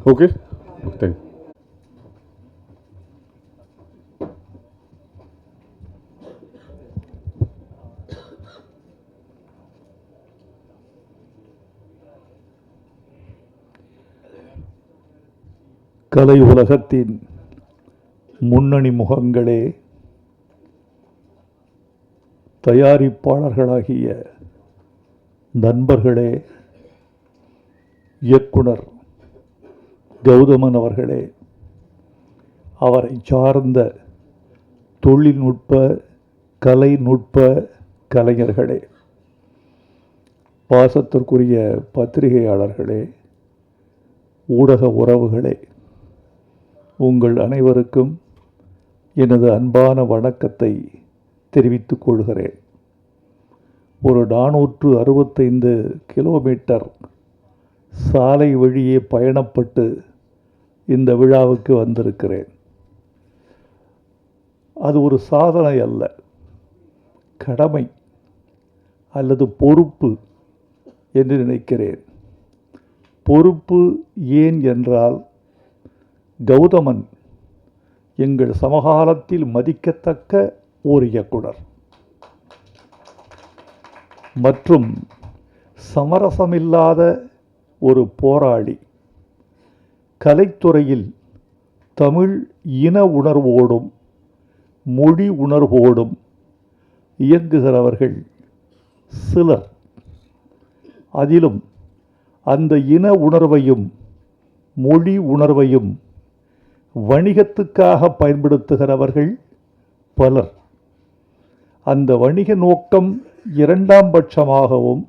Okay, thank. கலை உலகத்தின் முன்னணி முகங்களே, தயாரிப்பாளர்களாகிய நண்பர்களே, இயக்குனர் கௌதமன் அவர்களே, அவரை சார்ந்த தொழில்நுட்ப கலைநுட்ப கலைஞர்களே, பாசத்திற்குரிய பத்திரிகையாளர்களே, ஊடக உறவுகளே, உங்கள் அனைவருக்கும் எனது அன்பான வணக்கத்தை தெரிவித்துக் கொள்கிறேன். ஒரு 465 கிலோமீட்டர் சாலை வழியே பயணப்பட்டு இந்த விழாவுக்கு வந்திருக்கிறேன். அது ஒரு சாதனை அல்ல, கடமை அல்லது பொறுப்பு என்று நினைக்கிறேன். பொறுப்பு ஏன் என்றால், கௌதமன் எங்கள் சமகாலத்தில் மதிக்கத்தக்க ஒரு இயக்குனர் மற்றும் சமரசமில்லாத ஒரு போராளி. கலைத்துறையில் தமிழ் இன உணர்வோடும் மொழி உணர்வோடும் இயங்குகிறவர்கள் சிலர். அதிலும் அந்த இன உணர்வையும் மொழி உணர்வையும் வணிகத்துக்காக பயன்படுத்துகிறவர்கள் பலர். அந்த வணிக நோக்கம் இரண்டாம் பட்சமாகவும்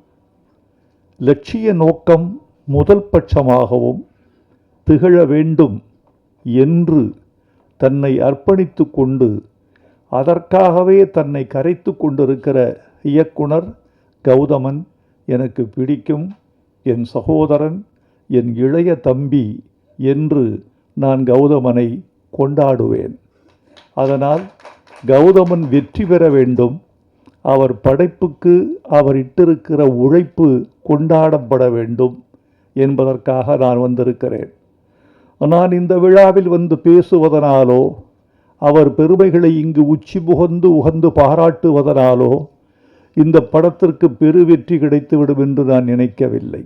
லட்சிய நோக்கம் முதல் பட்சமாகவும் திகழ வேண்டும் என்று தன்னை அர்ப்பணித்து கொண்டு அதற்காகவே தன்னை கரைத்து கொண்டிருக்கிற இயக்குனர் கௌதமன் எனக்கு பிடிக்கும். என் சகோதரன், என் இளைய தம்பி என்று நான் கௌதமனை கொண்டாடுவேன். அதனால் கௌதமன் வெற்றி பெற வேண்டும், அவர் படைப்புக்கு அவர் இட்டிருக்கிற உழைப்பு கொண்டாடப்பட வேண்டும் என்பதற்காக நான் வந்திருக்கிறேன். நான் இந்த விழாவில் வந்து பேசுவதனாலோ அவர் பெருமைகளை இங்கு உச்சி புகந்து உகந்து பாராட்டுவதனாலோ இந்த படத்திற்கு பெரு வெற்றி கிடைத்துவிடும் என்று நான் நினைக்கவில்லை.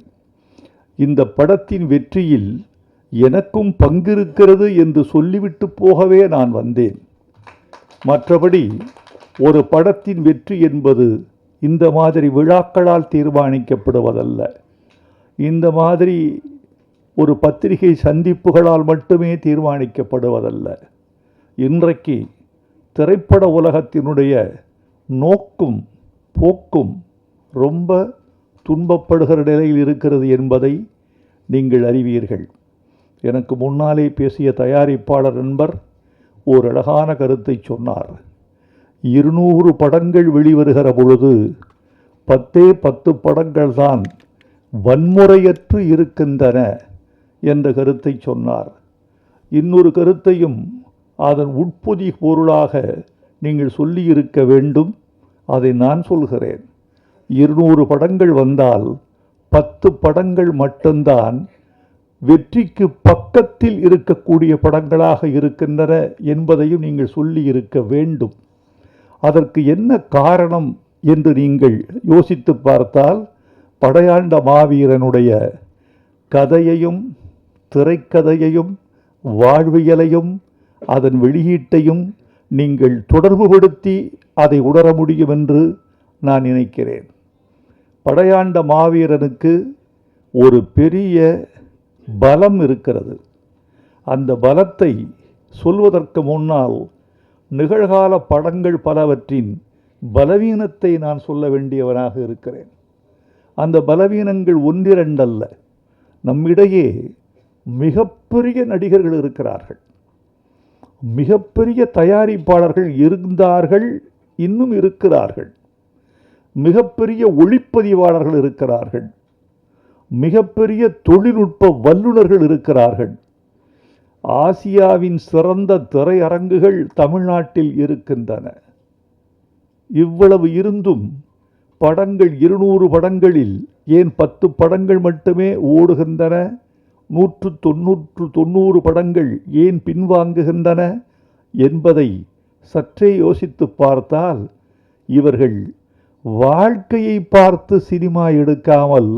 இந்த படத்தின் வெற்றியில் எனக்கும் பங்கிருக்கிறது என்று சொல்லிவிட்டு போகவே நான் வந்தேன். மற்றபடி ஒரு படத்தின் வெற்றி என்பது இந்த மாதிரி விழாக்களால் தீர்மானிக்கப்படுவதல்ல. இந்த மாதிரி ஒரு பத்திரிகை சந்திப்புகளால் மட்டுமே தீர்மானிக்கப்படுவதல்ல. இன்றைக்கு திரைப்பட உலகத்தினுடைய நோக்கும் போக்கும் ரொம்ப துன்பப்படுகிற நிலையில் இருக்கிறது என்பதை நீங்கள் அறிவீர்கள். எனக்கு முன்னாலே பேசிய தயாரிப்பாளர் நண்பர் ஓர் அழகான கருத்தை சொன்னார். 200 படங்கள் வெளிவருகிற பொழுது 10 படங்கள் தான் வன்முறையற்று இருக்கின்றன என்ற கருத்தை சொன்னார். இன்னொரு கருத்தையும் அதன் உட்பொதி பொருளாக நீங்கள் சொல்லியிருக்க வேண்டும். அதை நான் சொல்கிறேன். 200 படங்கள் வந்தால் 10 படங்கள் மட்டும்தான் வெற்றிக்கு பக்கத்தில் இருக்கக்கூடிய படங்களாக இருக்கின்றன என்பதையும் நீங்கள் சொல்லி இருக்க வேண்டும். அதற்கு என்ன காரணம் என்று நீங்கள் யோசித்து பார்த்தால், படையாண்ட மாவீரனுடைய கதையையும் திரைக்கதையையும் வாழ்வியலையும் அதன் வெளியீட்டையும் நீங்கள் தொடர்புபடுத்தி அதை உணர முடியும் என்று நான் நினைக்கிறேன். படையாண்ட மாவீரனுக்கு ஒரு பெரிய பலம் இருக்கிறது. அந்த பலத்தை சொல்வதற்கு முன்னால் நிகழ்கால படங்கள் பலவற்றின் பலவீனத்தை நான் சொல்ல வேண்டியவனாக இருக்கிறேன். அந்த பலவீனங்கள் ஒன்றிரண்டல்ல. நம்மிடையே மிகப்பெரிய நடிகர்கள் இருக்கிறார்கள், மிகப்பெரிய தயாரிப்பாளர்கள் இருந்தார்கள், இன்னும் இருக்கிறார்கள். மிகப்பெரிய ஒளிப்பதிவாளர்கள் இருக்கிறார்கள், மிகப்பெரிய தொழில்நுட்ப வல்லுநர்கள் இருக்கிறார்கள். ஆசியாவின் சிறந்த திரையரங்குகள் தமிழ்நாட்டில் இருக்கின்றன. இவ்வளவு இருந்தும் படங்கள் 200 படங்களில் ஏன் 10 படங்கள் மட்டுமே ஓடுகின்றன, 190 படங்கள் ஏன் பின்வாங்குகின்றன என்பதை சற்றே யோசித்து பார்த்தால், இவர்கள் வாழ்க்கையை பார்த்து சினிமா எடுக்காமல்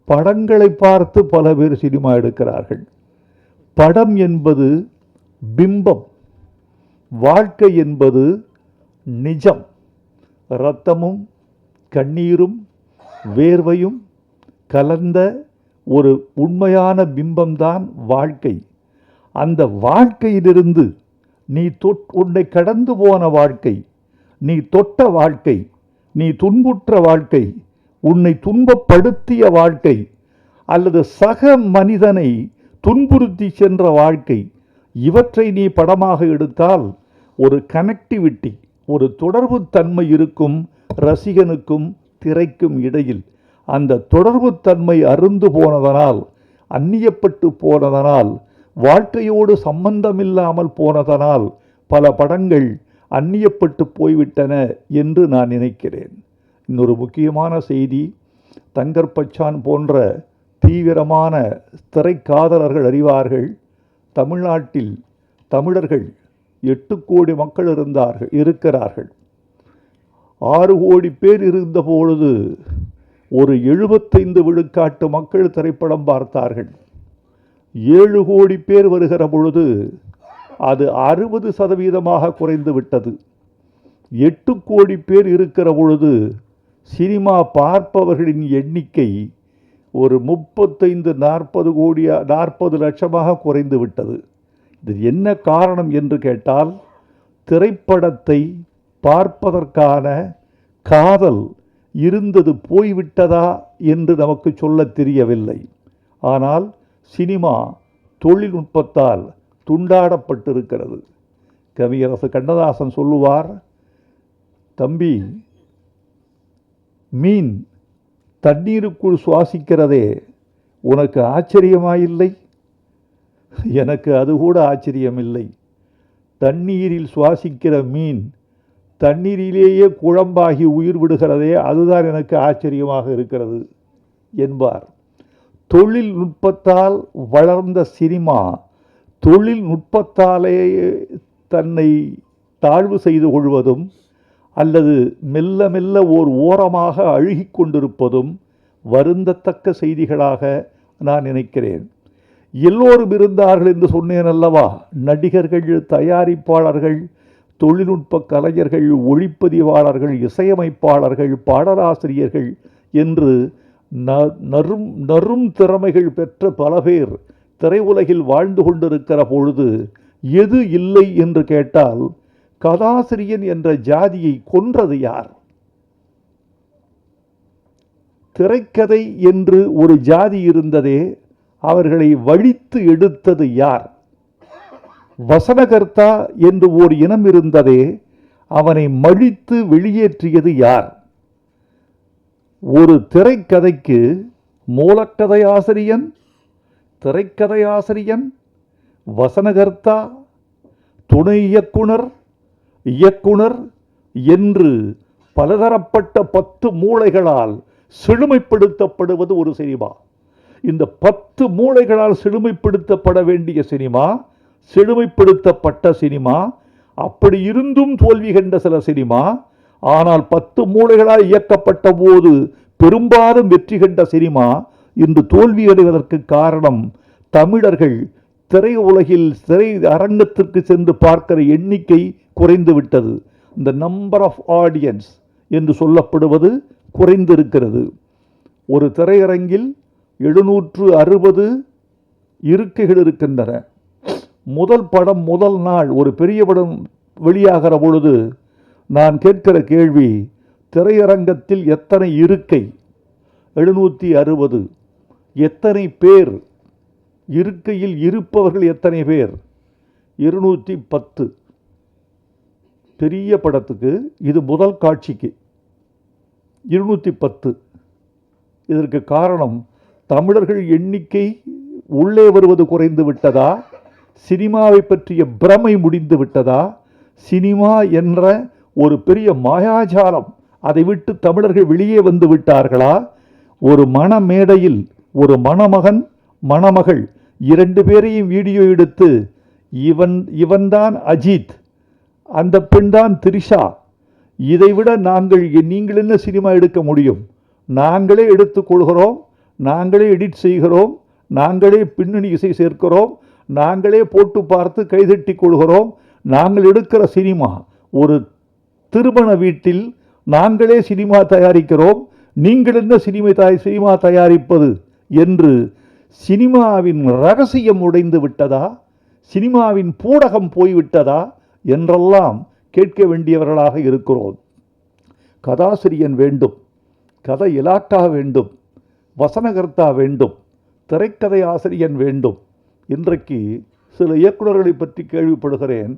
படங்களை பார்த்து பல பேர் சினிமா எடுக்கிறார்கள். படம் என்பது பிம்பம், வாழ்க்கை என்பது நிஜம். இரத்தமும் கண்ணீரும் வேர்வையும் கலந்த ஒரு உண்மையான பிம்பம்தான் வாழ்க்கை. அந்த வாழ்க்கையிலிருந்து உன்னை கடந்து போன வாழ்க்கை, நீ தொட்ட வாழ்க்கை, நீ துன்புற்ற வாழ்க்கை, உன்னை துன்பப்படுத்திய வாழ்க்கை, அல்லது சக மனிதனை துன்புறுத்தி சென்ற வாழ்க்கை, இவற்றை நீ படமாக எடுத்தால் ஒரு கனெக்டிவிட்டி, ஒரு தொடர்பு தன்மை இருக்கும் ரசிகனுக்கும் திரைக்கும் இடையில். அந்த தொடர்பு தன்மை அருந்து போனதனால், அந்நியப்பட்டு போனதனால், வாழ்க்கையோடு சம்பந்தமில்லாமல் போனதனால் பல படங்கள் அந்நியப்பட்டு போய்விட்டன என்று நான் நினைக்கிறேன். இன்னொரு முக்கியமான செய்தி, தங்கர்பச்சான் போன்ற தீவிரமான திரைக்காதலர்கள் அறிவார்கள். தமிழ்நாட்டில் தமிழர்கள் 8 கோடி மக்கள் இருக்கிறார்கள். 6 கோடி பேர் இருந்த பொழுது ஒரு 75 விழுக்காட்டு மக்கள் திரைப்படம் பார்த்தார்கள். 7 கோடி பேர் வருகிற பொழுது அது 60% குறைந்து விட்டது. 8 கோடி பேர் இருக்கிற பொழுது சினிமா பார்ப்பவர்களின் எண்ணிக்கை ஒரு 35-40 லட்சமாக குறைந்து விட்டது. இது என்ன காரணம் என்று கேட்டால், திரைப்படத்தை பார்ப்பதற்கான காதல் இருந்தது போய்விட்டதா என்று நமக்கு சொல்ல தெரியவில்லை. ஆனால் சினிமா தொழில்நுட்பத்தால் துண்டாடப்பட்டிருக்கிறது. கவியரசு கண்ணதாசன் சொல்லுவார், தம்பி, மீன் தண்ணீருக்குள் சுவாசிக்கிறதே உனக்கு ஆச்சரியமாயில்லை? எனக்கு அது கூட ஆச்சரியமில்லை. தண்ணீரில் சுவாசிக்கிற மீன் தண்ணீரிலேயே குழம்பாகி உயிர் விடுகிறதே, அதுதான் எனக்கு ஆச்சரியமாக இருக்கிறது என்பார். தொழில்நுட்பத்தால் வளர்ந்த சினிமா தொழில்நுட்பத்தாலே தன்னை தாழ்வு செய்து கொள்வதும் அல்லது மெல்ல மெல்ல ஓரமாக அழுகி கொண்டிருப்பதும் வருந்தத்தக்க செய்திகளாக நான் நினைக்கிறேன். எல்லோரும் இருந்தார்கள் என்று சொன்னேன் அல்லவா? நடிகர்கள், தயாரிப்பாளர்கள், தொழில்நுட்ப கலைஞர்கள், ஒளிப்பதிவாளர்கள், இசையமைப்பாளர்கள், பாடலாசிரியர்கள் என்று நறும் திறமைகள் பெற்ற பல பேர் திரையுலகில் வாழ்ந்து கொண்டிருக்கிற பொழுது எது இல்லை என்று கேட்டால், கதாசிரியன் என்ற ஜாதியை கொன்றது யார்? திரைக்கதை என்று ஒரு ஜாதி இருந்ததே, அவர்களை வழித்து எடுத்தது யார்? வசனகர்த்தா என்று ஓர் இனம் இருந்ததே, அவனை மழித்து வெளியேற்றியது யார்? ஒரு திரைக்கதைக்கு மூலக்கதையாசிரியன், திரைக்கதையாசிரியன், வசனகர்த்தா, துணை இயக்குனர், இயக்குனர் என்று பலதரப்பட்ட 10 மூளைகளால் செழுமைப்படுத்தப்படுவது ஒரு சினிமா. இந்த 10 மூளைகளால் செழுமைப்படுத்தப்பட வேண்டிய சினிமா, செழுமைப்படுத்தப்பட்ட சினிமா, அப்படி இருந்தும் தோல்வி கண்ட சில சினிமா, ஆனால் 10 மூளைகளால் இயக்கப்பட்ட போது பெரும்பாலும் வெற்றி கண்ட சினிமா இன்று தோல்வியடைவதற்கு காரணம் தமிழர்கள் திரையுலகில் திரை அரங்கத்திற்கு சென்று பார்க்கிற எண்ணிக்கை குறைந்து விட்டது. இந்த நம்பர் ஆஃப் ஆடியன்ஸ் என்று சொல்லப்படுவது குறைந்திருக்கிறது. ஒரு திரையரங்கில் 760 இருக்கைகள் இருக்கின்றன. முதல் படம் முதல் நாள் ஒரு பெரிய படம் வெளியாகிற பொழுது நான் கேட்கிற கேள்வி, திரையரங்கத்தில் எத்தனை இருக்கை? 760. எத்தனை பேர் இருக்கையில் இருப்பவர்கள் எத்தனை பேர்? 210. பெரிய படத்துக்கு இது முதல் காட்சிக்கு 210. இதற்கு காரணம் தமிழர்கள் எண்ணிக்கை உள்ளே வருவது குறைந்து விட்டதா? சினிமாவை பற்றிய பிரமை முடிந்து விட்டதா? சினிமா என்ற ஒரு பெரிய மாயாஜாலம், அதை விட்டு தமிழர்கள் வெளியே வந்து விட்டார்களா? ஒரு மணமேடையில் ஒரு மணமகன் மணமகள் 2 பேரையும் வீடியோ எடுத்து இவன்தான் அஜித், அந்த பெண் தான் திரிஷா, இதைவிட நீங்கள் என்ன சினிமா எடுக்க முடியும்? நாங்களே எடுத்துக்கொள்கிறோம், நாங்களே எடிட் செய்கிறோம், நாங்களே பின்னணி இசை சேர்க்கிறோம், நாங்களே போட்டு பார்த்து கைதட்டி கொள்கிறோம். நாங்கள் எடுக்கிற சினிமா ஒரு திருமண வீட்டில் நாங்களே சினிமா தயாரிக்கிறோம், நீங்கள் என்ன சினிமா தயாரிப்பது என்று சினிமாவின் ரகசியம் உடைந்து விட்டதா, சினிமாவின் பூடகம் போய்விட்டதா என்றெல்லாம் கேட்க வேண்டியவர்களாக இருக்கிறோம். கதாசிரியன் வேண்டும், கதை இலாக்கா வேண்டும், வசனகர்த்தா வேண்டும், திரைக்கதை ஆசிரியன் வேண்டும். இன்றைக்கு சில இயக்குநர்களை பற்றி கேள்விப்படுகிறேன்,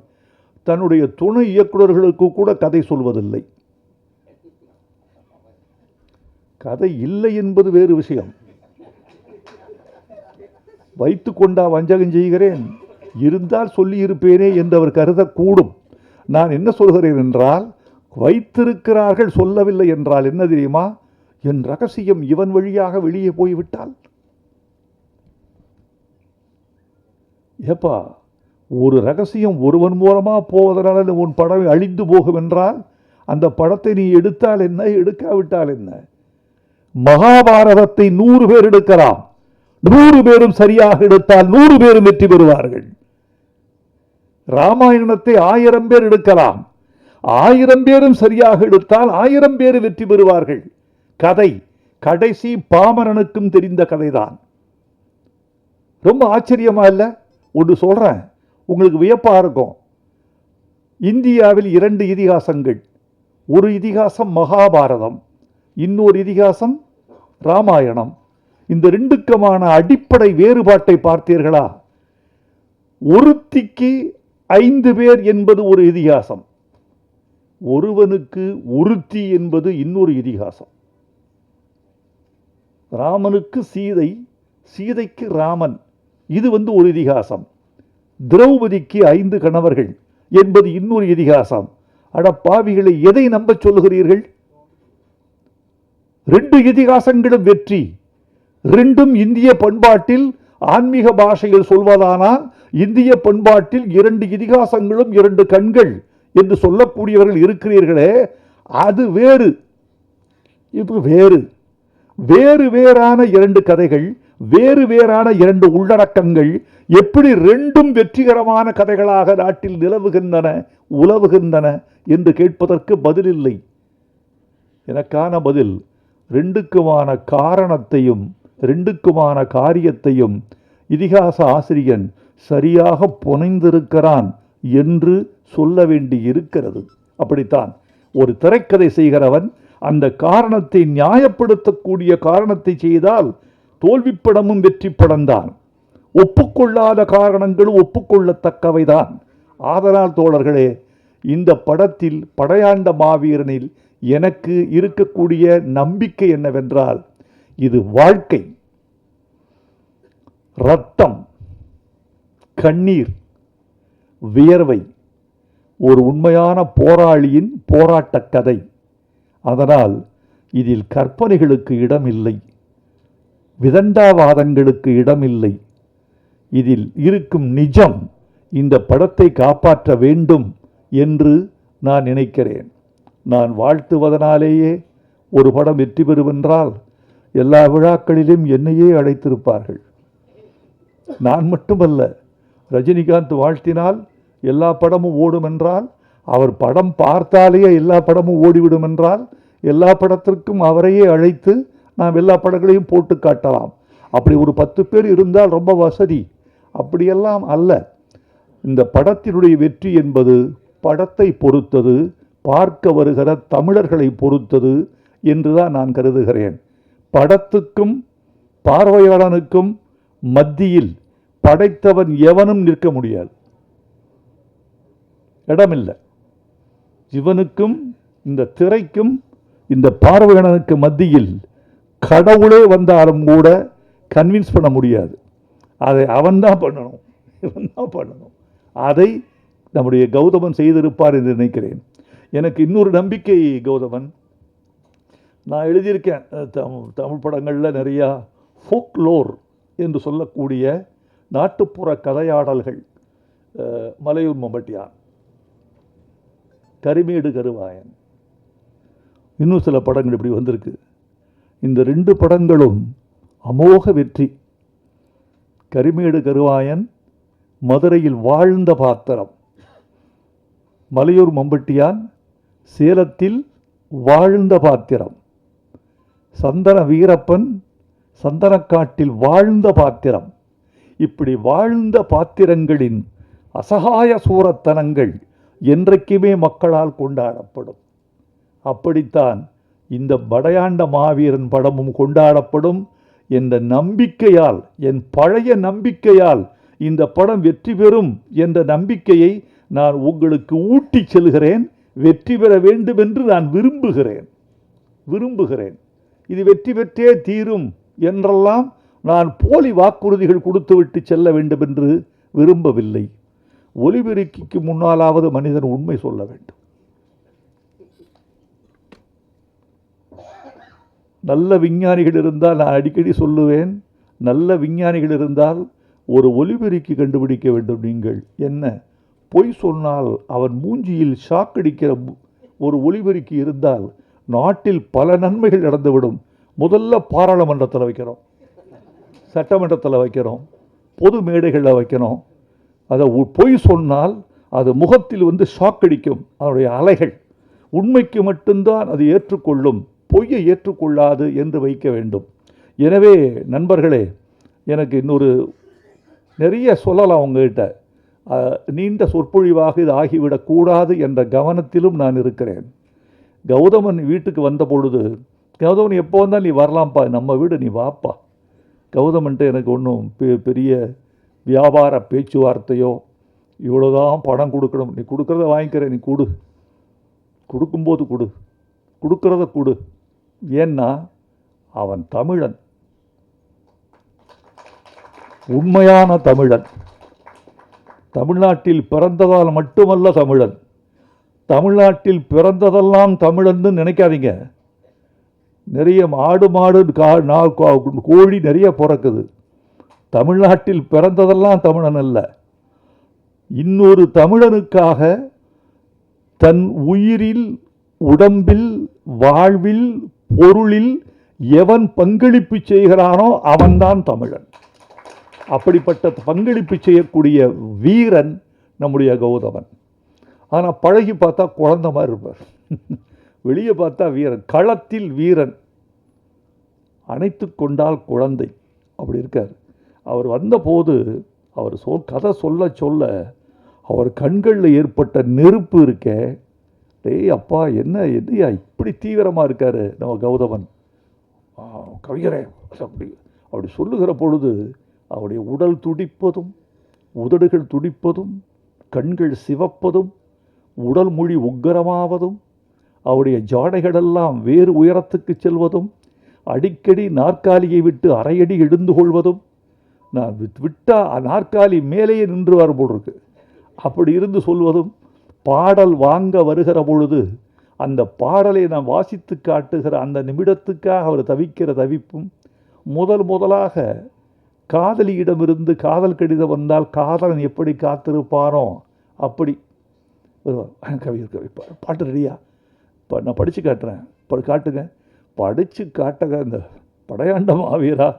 தன்னுடைய துணை இயக்குநர்களுக்கு கூட கதை சொல்வதில்லை. கதை இல்லை என்பது வேறு விஷயம். வைத்து கொண்டா வஞ்சகம் செய்கிறேன், இருந்தால் சொல்லி இருப்பேனே என்று அவர் கருதக்கூடும். நான் என்ன சொல்கிறேன் என்றால், வைத்திருக்கிறார்கள் சொல்லவில்லை என்றால் என்ன தெரியுமா? என் ரகசியம் இவன் வழியாக வெளியே போய்விட்டால், ஏப்பா ஒரு ரகசியம் ஒருவன் மூலமாக போவதனால உன் படம் அழிந்து போகும் என்றால் அந்த படத்தை நீ எடுத்தால் என்ன, எடுக்காவிட்டால் என்ன? மகாபாரதத்தை 100 பேர் எடுக்கலாம், 100 பேரும் சரியாக எடுத்தால் 100 பேரும் வெற்றி பெறுவார்கள். ராமாயணத்தை 1000 பேர் எடுக்கலாம், 1000 பேரும் சரியாக எடுத்தால் 1000 பேர் வெற்றி பெறுவார்கள். கதை கடைசி பாமரனுக்கும் தெரிந்த கதைதான். ரொம்ப ஆச்சரியமா இல்ல? ஒன்று சொல்றேன், உங்களுக்கு வியப்பா இருக்கும். இந்தியாவில் 2 இதிகாசங்கள், ஒரு இதிகாசம் மகாபாரதம், இன்னொரு இதிகாசம் ராமாயணம். இந்த 2க்குமான அடிப்படை வேறுபாட்டை பார்த்தீர்களா? ஒருத்திக்கு 5 பேர் என்பது ஒரு இதிகாசம், ஒருவனுக்கு ஒருத்தி என்பது இன்னொரு இதிகாசம். ராமனுக்கு சீதை, சீதைக்கு ராமன், இது ஒரு இதிகாசம். திரௌபதிக்கு 5 கணவர்கள் என்பது இன்னொரு இதிகாசம். அட பாவிகளை, எதை நம்ப சொல்லுகிறீர்கள்? 2 இதிகாசங்களும் வெற்றி, 2ம் இந்திய பண்பாட்டில் ஆன்மீக பாஷையில் சொல்வதானால் இந்திய பண்பாட்டில் 2 இதிகாசங்களும் 2 கண்கள் என்று சொல்லக்கூடியவர்கள் இருக்கிறீர்களே, அது வேறு, இது வேறு. வேறு வேறான 2 கதைகள், வேறு வேறான 2 உள்ளடக்கங்கள் எப்படி 2ம் வெற்றிகரமான கதைகளாக நாட்டில் நிலவுகின்றன, உலவுகின்றன என்று கேட்பதற்கு பதில் இல்லை. எனக்கான பதில், 2க்குமான காரணத்தையும் 2க்குமான காரியத்தையும் இதிகாச ஆசிரியன் சரியாக புனைந்திருக்கிறான் என்று சொல்ல வேண்டி இருக்கிறது. அப்படித்தான் ஒரு திரைக்கதை செய்கிறவன் அந்த காரணத்தை நியாயப்படுத்தக்கூடிய காரணத்தை செய்தால் தோல்வி படமும் வெற்றி படம்தான். ஒப்புக்கொள்ளாத காரணங்களும் ஒப்புக்கொள்ளத்தக்கவைதான். ஆதலால் தோழர்களே, இந்த படத்தில் படையாண்ட மாவீரனில் எனக்கு இருக்கக்கூடிய நம்பிக்கை என்னவென்றால், இது வாழ்க்கை, ரத்தம், கண்ணீர், வியர்வை, ஒரு உண்மையான போராளியின் போராட்ட கதை. அதனால் இதில் கற்பனைகளுக்கு இடமில்லை, விதண்டாவாதங்களுக்கு இடமில்லை. இதில் இருக்கும் நிஜம் இந்த படத்தை காப்பாற்ற வேண்டும் என்று நான் நினைக்கிறேன். நான் வாழ்த்துவதனாலேயே ஒரு படம் வெற்றி பெறுவென்றால் எல்லா விழாக்களிலும் என்னையே அழைத்திருப்பார்கள். நான் மட்டுமல்ல, ரஜினிகாந்த் வாழ்த்தினால் எல்லா படமும் ஓடும் என்றால், அவர் படம் பார்த்தாலேயே எல்லா படமும் ஓடிவிடும் என்றால், எல்லா படத்திற்கும் அவரையே அழைத்து நாம் எல்லா படங்களையும் போட்டு காட்டலாம். அப்படி ஒரு 10 பேர் இருந்தால் ரொம்ப வசதி. அப்படியெல்லாம் அல்ல. இந்த படத்தினுடைய வெற்றி என்பது படத்தை பொறுத்தது, பார்க்க வருகிற தமிழர்களை பொறுத்தது என்றுதான் நான் கருதுகிறேன். படத்துக்கும் பார்வையாளனுக்கும் மத்தியில் படைத்தவன் எவனும் நிற்க முடியாது, இடமில்லை. இவனுக்கும் இந்த திரைக்கும் இந்த பார்வையாளனுக்கு மத்தியில் கடவுளே வந்தாலும் கூட கன்வின்ஸ் பண்ண முடியாது. அதை அவன்தான் பண்ணணும், இவன் தான் பண்ணணும். அதை நம்முடைய கௌதமன் செய்திருப்பார் என்று நினைக்கிறேன். எனக்கு இன்னொரு நம்பிக்கை கௌதமன், நான் எழுதியிருக்கேன் தமிழ் படங்களில் நிறையா ஃபோக்லோர் என்று சொல்லக்கூடிய நாட்டுப்புற கதையாடல்கள், மலையூர் மம்பட்டியான், கரிமேடு கருவாயன், இன்னும் சில படங்கள் இப்படி வந்திருக்கு. இந்த 2 படங்களும் அமோக வெற்றி. கரிமேடு கருவாயன் மதுரையில் வாழ்ந்த பாத்திரம், மலையூர் மம்பட்டியான் சேலத்தில் வாழ்ந்த பாத்திரம், சந்தன வீரப்பன் சந்தனக்காட்டில் வாழ்ந்த பாத்திரம். இப்படி வாழ்ந்த பாத்திரங்களின் அசகாய சூரத்தனங்கள் என்றைக்குமே மக்களால் கொண்டாடப்படும். அப்படித்தான் இந்த படையாண்ட மாவீரன் படமும் கொண்டாடப்படும் என்ற நம்பிக்கையால், என் பழைய நம்பிக்கையால் இந்த படம் வெற்றி பெறும் என்ற நம்பிக்கையை நான் உங்களுக்கு ஊட்டி செல்கிறேன். வெற்றி பெற வேண்டும் என்று நான் விரும்புகிறேன். இது வெற்றி பெற்றே தீரும் என்றெல்லாம் நான் போலி வாக்குறுதிகள் கொடுத்துவிட்டு செல்ல வேண்டும் என்று விரும்பவில்லை. ஒலிபெருக்கிக்கு முன்னாலாவது மனிதன் உண்மை சொல்ல வேண்டும். நல்ல விஞ்ஞானிகள் இருந்தால், நான் அடிக்கடி சொல்லுவேன், நல்ல விஞ்ஞானிகள் இருந்தால் ஒரு ஒலிபெருக்கி கண்டுபிடிக்க வேண்டும். நீங்கள் என்ன பொய் சொன்னால் அவன் மூஞ்சியில் ஷாக்கடிக்கிற ஒரு ஒலிபெருக்கி இருந்தால் நாட்டில் பல நன்மைகள் நடந்துவிடும். முதல்ல பாராளுமன்றத்தில் வைக்கிறோம், சட்டமன்றத்தில் வைக்கிறோம், பொது மேடைகளில் வைக்கிறோம். அதை பொய் சொன்னால் அது முகத்தில் வந்து ஷாக்கடிக்கும். அதனுடைய அலைகள் உண்மைக்கு மட்டும்தான் அது ஏற்றுக்கொள்ளும், பொய்யை ஏற்றுக்கொள்ளாது என்று வைக்க வேண்டும். எனவே நண்பர்களே, எனக்கு இன்னொரு நிறைய சொல்லலாம் உங்ககிட்ட. நீண்ட சொற்பொழிவாக இது ஆகிவிடக்கூடாது என்ற கவனத்திலும் நான் இருக்கிறேன். கௌதமன் வீட்டுக்கு வந்த பொழுது, கௌதமன் எப்போ வந்தால் நீ வரலாம்ப்பா, நம்ம வீடு நீ வாப்பா. கௌதமன்ட்டு எனக்கு ஒன்றும் பெரிய வியாபார பேச்சுவார்த்தையோ, இவ்வளோதான் பணம் கொடுக்கணும், நீ கொடுக்குறத வாங்கிக்கிறேன், நீ கொடுக்கும்போது கொடுக்குறத கொடு. ஏன்னா அவன் தமிழன், உண்மையான தமிழன். தமிழ்நாட்டில் பிறந்ததால் மட்டுமல்ல தமிழன், தமிழ்நாட்டில் பிறந்ததெல்லாம் தமிழன்னு நினைக்காதீங்க. நிறைய ஆடு மாடு கோழி நிறைய பிறக்குது. தமிழ்நாட்டில் பிறந்ததெல்லாம் தமிழன் அல்ல. இன்னொரு தமிழனுக்காக தன் உயிரில், உடம்பில், வாழ்வில், பொருளில் எவன் பங்களிப்பு செய்கிறானோ அவன்தான் தமிழன். அப்படிப்பட்ட பங்களிப்பு செய்யக்கூடிய வீரன் நம்முடைய கௌதமன். ஆனால் பழகி பார்த்தா குழந்தை மாதிரி இருப்பார், வெளியே பார்த்தா வீரன், களத்தில் வீரன், அணைத்து கொண்டால் குழந்தை, அப்படி இருக்கார். அவர் வந்தபோது அவர் கதை சொல்ல அவர் கண்களில் ஏற்பட்ட நெருப்பு இருக்க, டேய் அப்பா என்னையா இப்படி தீவிரமாக இருக்கார் நம்ம கௌதமன் கவிஞரே அப்படி சொல்லுகிற பொழுது அவருடைய உடல் துடிப்பதும், உதடுகள் துடிப்பதும், கண்கள் சிவப்பதும், உடல் மொழி உக்கரமாவதும், அவருடைய ஜாடைகளெல்லாம் வேறு உயரத்துக்கு செல்வதும், அடிக்கடி நாற்காலியை விட்டு அரையடி எழுந்து கொள்வதும், நான் விட்டால் நாற்காலி மேலேயே நின்று வர போல் இருக்கு அப்படி இருந்து சொல்வதும், பாடல் வாங்க வருகிற பொழுது அந்த பாடலை நான் வாசித்து காட்டுகிற அந்த நிமிடத்துக்காக அவர் தவிக்கிற தவிப்பும், முதலாக காதலியிடமிருந்து காதல் கடிதம் வந்தால் காதலன் எப்படி காத்திருப்பானோ அப்படி கவிஞர் பாட்டு ரெடியா, இப்போ நான் படித்து காட்டுறேன், காட்டுங்க, படித்து காட்டுங்க. அந்த படையாண்ட மாவீரா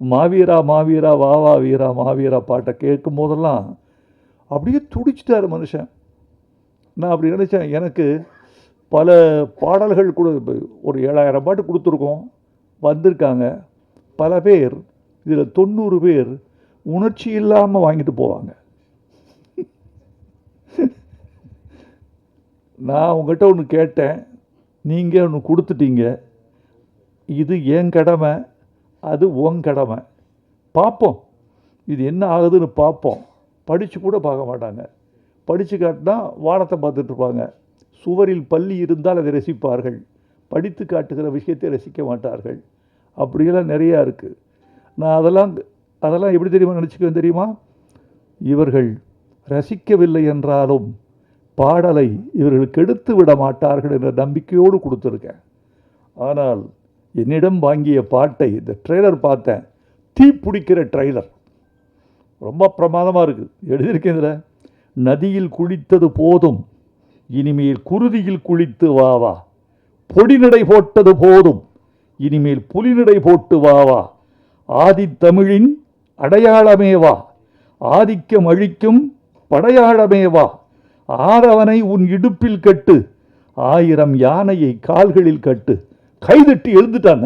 மாவீரா மாவீரா வா வா வீரா மாவீரா பாட்டை கேட்கும் போதெல்லாம் அப்படியே துடிச்சிட்டார் மனுஷன். நான் அப்படி நினச்சேன், எனக்கு பல பாடல்கள் கூட ஒரு 7000 பாட்டு கொடுத்துருக்கோம், வந்திருக்காங்க பல பேர். இதில் 90 பேர் உணர்ச்சி இல்லாமல் வாங்கிட்டு போவாங்க. நான் உங்கள்கிட்ட ஒன்று கேட்டேன், நீங்கள் ஒன்று கொடுத்துட்டீங்க. இது என் கடமை, அது உன் கடமை. பார்ப்போம் இது என்ன ஆகுதுன்னு பார்ப்போம். படித்து கூட பார்க்க மாட்டாங்க. படித்து காட்டினா வானத்தை பார்த்துட்டு இருப்பாங்க. சுவரில் பள்ளி இருந்தால் அதை ரசிப்பார்கள், படித்து காட்டுகிற விஷயத்தை ரசிக்க மாட்டார்கள். அப்படியெல்லாம் நிறையா இருக்குது. நான் அதெல்லாம் எப்படி தெரியுமா நினச்சிக்குவேன் தெரியுமா? இவர்கள் ரசிக்கவில்லை என்றாலும் பாடலை இவர்களுக்கு எடுத்து விட மாட்டார்கள் என்ற நம்பிக்கையோடு கொடுத்துருக்கேன். ஆனால் என்னிடம் வாங்கிய பாட்டை, இந்த ட்ரெய்லர் பார்த்தேன், தீ பிடிக்கிற ட்ரெய்லர். ரொம்ப பிரமாதமாக இருக்குது. எழுதியிருக்கேன் இதில், நதியில் குளித்தது போதும், இனிமேல் குருதியில் குளித்து வா வா, பொடிநடை போட்டது போதும், இனிமேல் புலிநடை போட்டு வா வா, ஆதித்தமிழின் அடையாளமேவா, ஆதிக்கம் அழிக்கும் படையாளமேவா, ஆதவனை உன் இடுப்பில் கட்டு, 1000 யானையை கால்களில் கட்டு. கைதட்டி எழுந்துட்டான்.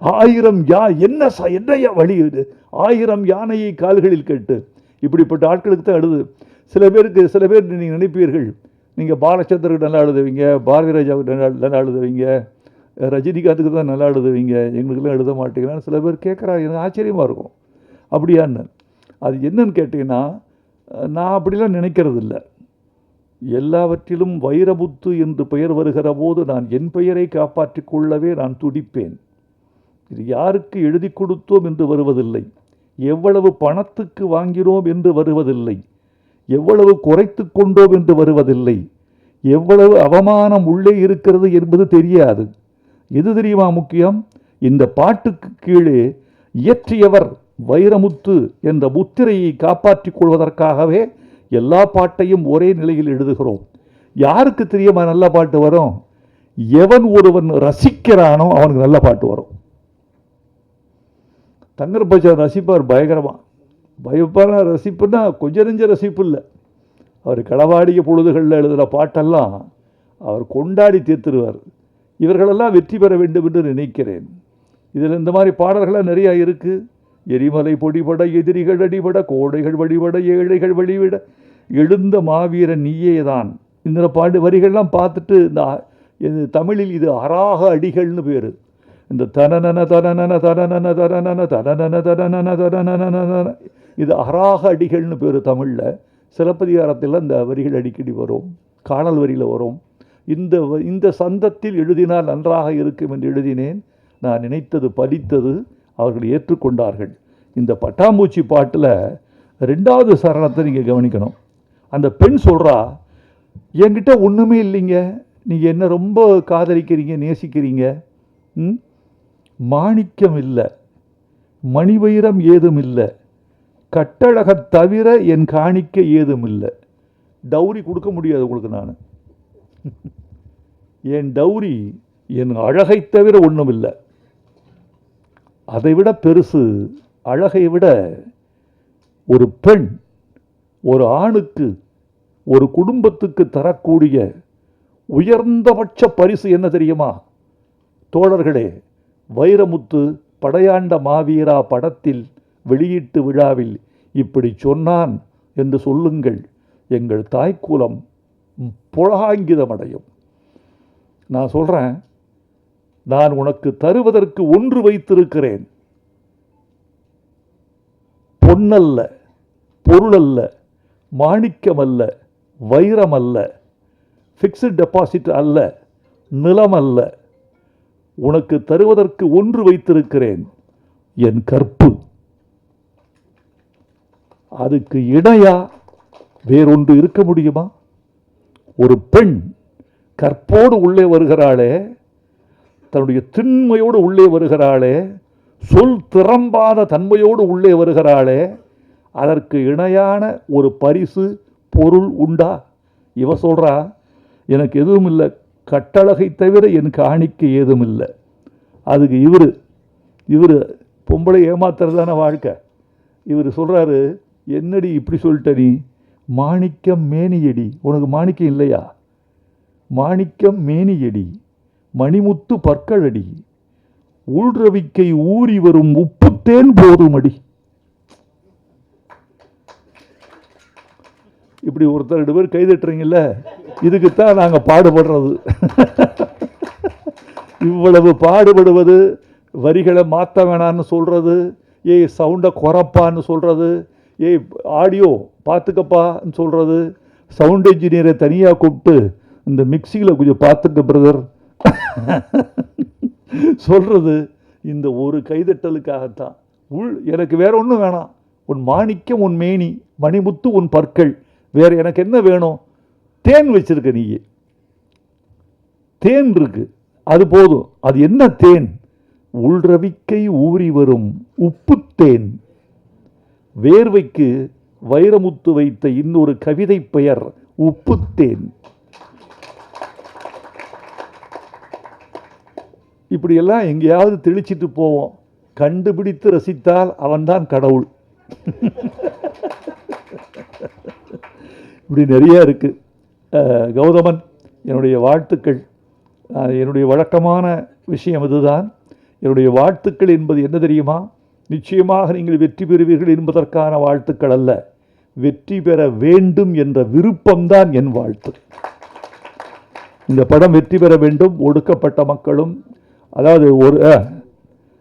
1000 என்னையா வழி இது, 1000 யானையை கால்களில் கட்டு. இப்படிப்பட்ட ஆட்களுக்கு தான் எழுது. சில பேர் நீங்கள் நினைப்பீர்கள், நீங்கள் பாலச்சந்தருக்கு நல்லா எழுதுவீங்க, பாரதி ராஜாவுக்கு நல்லா எழுதுவீங்க, ரஜினிகாந்துக்கு தான் நல்லா எழுதுவீங்க, எங்களுக்கெல்லாம் எழுத மாட்டீங்களான்னு சில பேர் கேட்குறாங்க. எனக்கு ஆச்சரியமாக இருக்கும். அப்படியான்னு. அது என்னன்னு கேட்டிங்கன்னா, நான் அப்படிலாம் நினைக்கிறது இல்லை. எல்லாவற்றிலும் வைரமுத்து என்று பெயர் வருகிற போது நான் என் பெயரை காப்பாற்றிக் கொள்ளவே நான் துடிப்பேன். இது யாருக்கு எழுதி கொடுத்தோம் என்று வருவதில்லை, எவ்வளவு பணத்துக்கு வாங்கினோம் என்று வருவதில்லை, எவ்வளவு குறைத்து கொண்டோம் என்று வருவதில்லை, எவ்வளவு அவமானம் உள்ளே இருக்கிறது என்பது தெரியாது. எது தெரியுமா முக்கியம்? இந்த பாட்டுக்கு கீழே இயற்றியவர் வைரமுத்து என்ற முத்திரையை காப்பாற்றிக் கொள்வதற்காகவே எல்லா பாட்டையும் ஒரே நிலையில் எழுதுகிறோம். யாருக்கு தெரியுமா நல்ல பாட்டு வரும்? எவன் ஒருவன் ரசிக்கிறானோ அவனுக்கு நல்ல பாட்டு வரும். தங்கர்பச்சான் ரசிப்பார் பயங்கரமா. பயப்பான ரசிப்புன்னா கொஞ்சம் நெஞ்ச ரசிப்பு இல்லை. அவர் களவாடிய பொழுதுகளில் எழுதுகிற பாட்டெல்லாம் அவர் கொண்டாடி தீர்த்துருவார். இவர்களெல்லாம் வெற்றி பெற வேண்டும் என்று நினைக்கிறேன். இதில் இந்த மாதிரி பாடல்கள்லாம் நிறையா இருக்குது. எரிமலை பொடிபட, எதிரிகள் அடிபட, கோடைகள் வழிபட, ஏழைகள் வழிவிட, எழுந்த மாவீரன் நீயேதான். இந்த பாட்டு வரிகள்லாம் பார்த்துட்டு இந்த தமிழில் இது அராக அடிகள்னு பேர். இந்த தனனன தனனன தனனன தனனன தனனன தனனன தனனன, இது அராக அடிகள்னு பேர் தமிழில். சிலப்பதிகாரத்தில் இந்த வரிகள் அடிக்கடி வரும், காணல் வரியில் வரும். இந்த சந்தத்தில் எழுதினால் நன்றாக இருக்கும் என்று எழுதினேன். நான் நினைத்தது பலித்தது, அவர்கள் ஏற்றுக்கொண்டார்கள். இந்த பட்டாம்பூச்சி பாட்டில் 2வது சரணத்தை நீங்கள் கவனிக்கணும். அந்த பெண் சொல்கிறா, என்கிட்ட ஒன்றுமே இல்லைங்க, நீங்கள் என்ன ரொம்ப காதலிக்கிறீங்க, நேசிக்கிறீங்க, மாணிக்கம் இல்லை, மணிவைரம் ஏதும் இல்லை, கட்டழக தவிர என் காணிக்க ஏதும் இல்லை. டௌரி கொடுக்க முடியாது உங்களுக்கு நான். என் டௌரி என் அழகை தவிர ஒன்றும் இல்லை. அதை விட பெருசு, அழகை விட ஒரு பெண் ஒரு ஆணுக்கு, ஒரு குடும்பத்துக்கு தரக்கூடிய உயர்ந்தபட்ச பரிசு என்ன தெரியுமா தோழர்களே? வைரமுத்து படையாண்ட மாவீரா படத்தில் வெளியீட்டு விழாவில் இப்படி சொன்னான் என்று சொல்லுங்கள், எங்கள் தாய்க்குலம் புலகாங்கிதமடையும். நான் சொல்கிறேன், நான் உனக்கு தருவதற்கு ஒன்று வைத்திருக்கிறேன். பொன்னல்ல, பொருளல்ல, மாணிக்கம் அல்ல, வைரம் அல்ல, ஃபிக்ஸட் டெபாசிட் அல்ல, நிலம் அல்ல. உனக்கு தருவதற்கு ஒன்று வைத்திருக்கிறேன், என் கற்பு. அதுக்கு இணையா வேறொன்று இருக்க முடியுமா? ஒரு பெண் கற்போடு உள்ளே வருகிறாளே, தன்னுடைய திண்மையோடு உள்ளே வருகிறாளே, சொல் திறம்பாத தன்மையோடு உள்ளே வருகிறாளே, அதற்கு இணையான ஒரு பரிசு பொருள் உண்டா? இவ சொல்றா, எனக்கு எதுவும் இல்லை, கட்டழகை தவிர என் காணிக்க ஏதும் இல்லை. அதுக்கு இவர் பொம்பளை ஏமாத்துறதான வாழ்க்கை. இவர் சொல்றாரு, என்னடி இப்படி சொல்லிட்ட நீ? மாணிக்கம் மேனியடி, உனக்கு மாணிக்கம் இல்லையா? மாணிக்கம் மேனியடி, மணிமுத்து பற்களடி, உள்ரவிக்கை ஊறி வரும் உப்புத்தேன் போதுமடி. இப்படி ஒருத்தர் 2 பேர் கைதட்டுறீங்கல்ல, இதுக்குத்தான் நாங்கள் பாடுபடுறது. இவ்வளவு பாடுபடுவது, வரிகளை மாற்ற வேணான்னு சொல்கிறது, ஏய் சவுண்டை குறைப்பான்னு சொல்கிறது, ஏய் ஆடியோ பார்த்துக்கப்பான்னு சொல்கிறது, சவுண்ட் இன்ஜினியரை தனியாக கூப்பிட்டு இந்த மிக்சியில் கொஞ்சம் பார்த்துக்க பிரதர் சொல்கிறது, இந்த ஒரு கைதட்டலுக்காகத்தான். எனக்கு வேற ஒன்றும் வேணாம். உன் மாணிக்கம் உன் மேனி, மணிமுத்து உன் பற்கள், வேற எனக்கு என்ன வேணும்? தேன் வச்சிருக்க நீ, தேன் இருக்கு, அது போதும். அது என்ன தேன்? உள்ரவிக்கை ஊறி வரும் உப்பு தேன். வேர்வைக்கு வைரமுத்து வைத்த இன்னொரு கவிதை பெயர் உப்புத்தேன். இப்படியெல்லாம் எங்கேயாவது தெளிச்சிட்டு போவோம். கண்டுபிடித்து ரசித்தால் அவன்தான் கடவுள். இப்படி நிறைய இருக்கு. கௌதமன், என்னுடைய வாழ்த்துக்கள். என்னுடைய வழக்கமான விஷயம் இதுதான். என்னுடைய வாழ்த்துக்கள் என்பது என்ன தெரியுமா? நிச்சயமாக நீங்கள் வெற்றி பெறுவீர்கள் என்பதற்கான வாழ்த்துக்கள் அல்ல, வெற்றி பெற வேண்டும் என்ற விருப்பம்தான் என் வாழ்த்து. இந்த படம் வெற்றி பெற வேண்டும். ஒடுக்கப்பட்ட மக்களும், அதாவது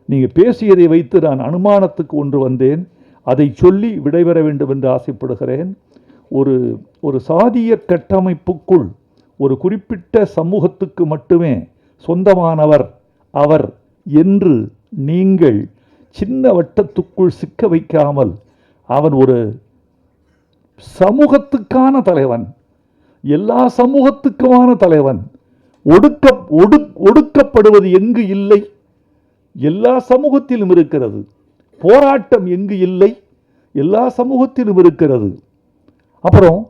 நீங்கள் பேசியதை வைத்து நான் அனுமானத்துக்கு ஒன்று வந்தேன், அதை சொல்லி விடைபெற வேண்டும் என்று ஆசைப்படுகிறேன். ஒரு சாதிய கட்டமைப்புக்குள் ஒரு குறிப்பிட்ட சமூகத்துக்கு மட்டுமே சொந்தமானவர் அவர் என்று நீங்கள் சின்ன வட்டத்துக்குள் சிக்க வைக்காமல், அவன் ஒரு சமூகத்துக்கான தலைவன், எல்லா சமூகத்துக்குமான தலைவன். ஒடுக்கப்படுவது எங்கு இல்லை? எல்லா சமூகத்திலும் இருக்கிறது. போராட்டம் எங்கு இல்லை? எல்லா சமூகத்திலும் இருக்கிறது. அப்புறம்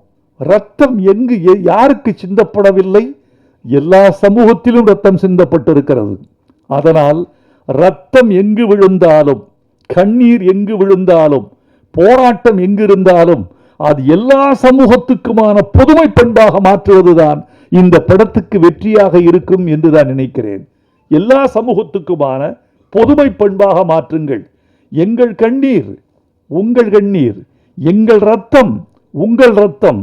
ரத்தம் எங்கு யாருக்கு சிந்தப்படவில்லை? எல்லா சமூகத்திலும் ரத்தம் சிந்தப்பட்டிருக்கிறது. அதனால் ரத்தம் எங்கு விழுந்தாலும், கண்ணீர் எங்கு விழுந்தாலும், போராட்டம் எங்கு இருந்தாலும் அது எல்லா சமூகத்துக்குமான பொதுமை பண்பாக மாற்றுவதுதான் இந்த படத்துக்கு வெற்றியாக இருக்கும் என்று தான் நினைக்கிறேன். எல்லா சமூகத்துக்குமான பொதுமை பண்பாக மாற்றுங்கள். எங்கள் கண்ணீர் உங்கள் கண்ணீர், எங்கள் ரத்தம் உங்கள் ரத்தம்,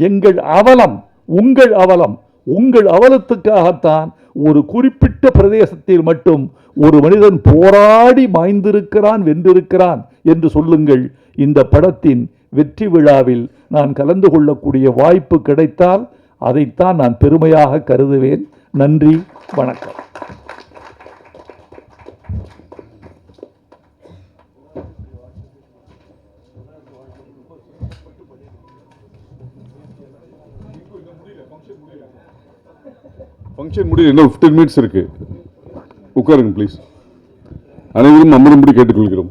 எங்கள் அவலம் உங்கள் அவலம். உங்கள் அவலத்துக்காகத்தான் ஒரு குறிப்பிட்ட பிரதேசத்தில் மட்டும் ஒரு மனிதன் போராடி மாய்ந்திருக்கிறான், வென்றிருக்கிறான் என்று சொல்லுங்கள். இந்த படத்தின் வெற்றி விழாவில் நான் கலந்து கொள்ளக்கூடிய வாய்ப்பு கிடைத்தால் அதைத்தான் நான் பெருமையாக கருதுவேன். நன்றி, வணக்கம். ஃபங்க்ஷன் முடிய இன்னும் 15 மினிட்ஸ் இருக்கு. உட்காருங்க ப்ளீஸ். அனைவரும் அமரும்படி கேட்டுக்கொள்கிறோம்.